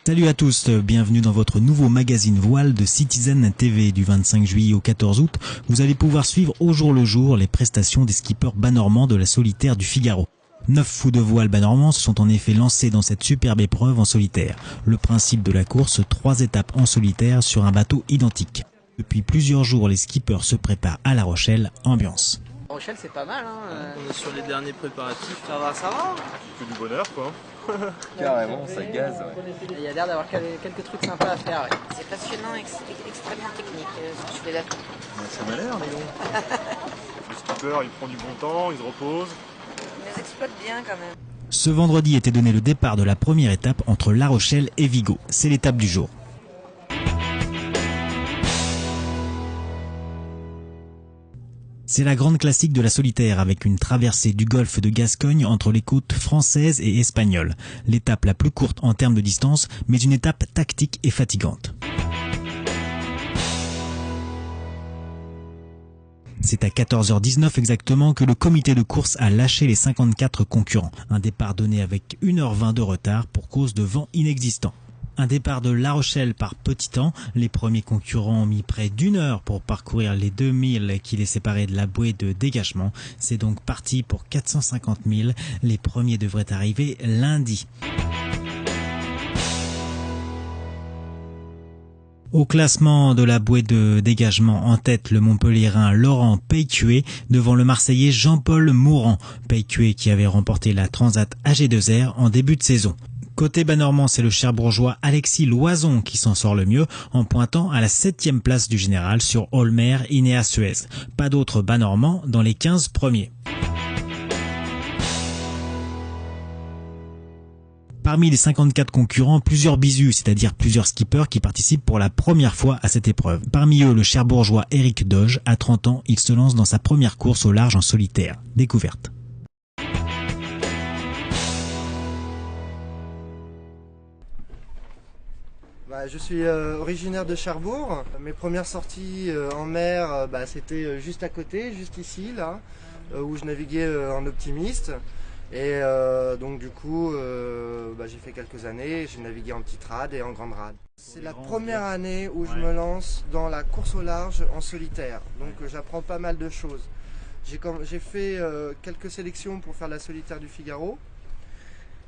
Salut à tous, bienvenue dans votre nouveau magazine voile de Citizen TV du 25 juillet au 14 août. Vous allez pouvoir suivre au jour le jour les prestations des skippers bas normands de la solitaire du Figaro. 9 fous de voile bas normands se sont en effet lancés dans cette superbe épreuve en solitaire. Le principe de la course, 3 étapes en solitaire sur un bateau identique. Depuis plusieurs jours, les skippers se préparent à La Rochelle, ambiance. La Rochelle, c'est pas mal, hein. On est sur les derniers préparatifs. Ça va, ça va. C'est du bonheur, quoi. Carrément, ça gaze. Ouais. Il y a l'air d'avoir quelques trucs sympas à faire. Ouais. C'est passionnant, extrêmement technique, je suis d'accord. Ça m'a l'air, dis donc. Le skipper, il prend du bon temps, il se repose. Ils les exploitent bien quand même. Ce vendredi était donné le départ de la première étape entre La Rochelle et Vigo. C'est l'étape du jour. C'est la grande classique de la solitaire avec une traversée du golfe de Gascogne entre les côtes françaises et espagnoles. L'étape la plus courte en termes de distance, mais une étape tactique et fatigante. C'est à 14h19 exactement que le comité de course a lâché les 54 concurrents. Un départ donné avec 1h20 de retard pour cause de vent inexistant. Un départ de La Rochelle par petit temps. Les premiers concurrents ont mis près d'1 heure pour parcourir les 2000 qui les séparaient de la bouée de dégagement. C'est donc parti pour 450 000. Les premiers devraient arriver lundi. Au classement de la bouée de dégagement, en tête le Montpelliérain Laurent Peycuet devant le Marseillais Jean-Paul Mourant. Peycuet qui avait remporté la Transat AG2R en début de saison. Côté bas normand, c'est le Cherbourgeois Alexis Loison qui s'en sort le mieux en pointant à la 7e place du général sur Holmer Inéa Suez. Pas d'autres bas normands dans les 15 premiers. Parmi les 54 concurrents, plusieurs bisus, c'est-à-dire plusieurs skippers qui participent pour la première fois à cette épreuve. Parmi eux, le Cherbourgeois Eric Doge, à 30 ans, il se lance dans sa première course au large en solitaire. Découverte. Je suis originaire de Cherbourg. Mes premières sorties en mer, c'était juste à côté, juste ici, là, où je naviguais en optimiste. Et donc du coup, j'ai fait quelques années, j'ai navigué en petite rade et en grande rade. C'est la première année où je me lance dans la course au large en solitaire. Donc j'apprends pas mal de choses. J'ai fait quelques sélections pour faire la solitaire du Figaro,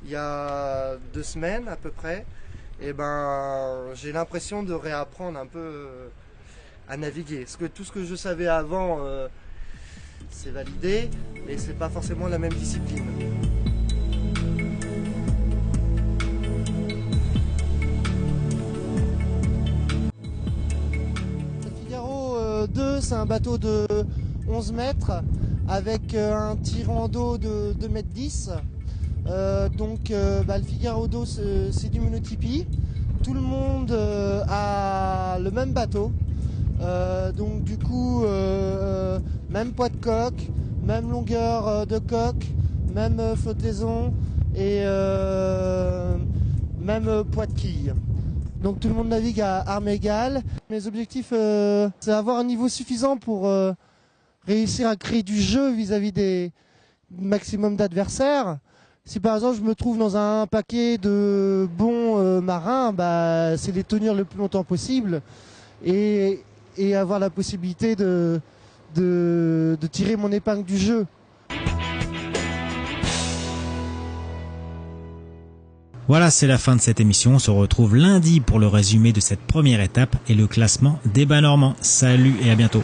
il y a 2 semaines à peu près. Et j'ai l'impression de réapprendre un peu à naviguer. Parce que tout ce que je savais avant, c'est validé, mais c'est pas forcément la même discipline. Le Figaro 2, c'est un bateau de 11 mètres avec un tirant d'eau de 2,10 m. Le Figaro d'eau, c'est du monotypie. Tout le monde a le même bateau. Même poids de coque, même longueur de coque, même flottaison et même poids de quille. Donc tout le monde navigue à armes égales. Mes objectifs, c'est avoir un niveau suffisant pour réussir à créer du jeu vis-à-vis des maximum d'adversaires. Si par exemple je me trouve dans un paquet de bons marins, c'est les tenir le plus longtemps possible et avoir la possibilité de tirer mon épingle du jeu. Voilà, c'est la fin de cette émission. On se retrouve lundi pour le résumé de cette première étape et le classement des bas normands. Salut et à bientôt.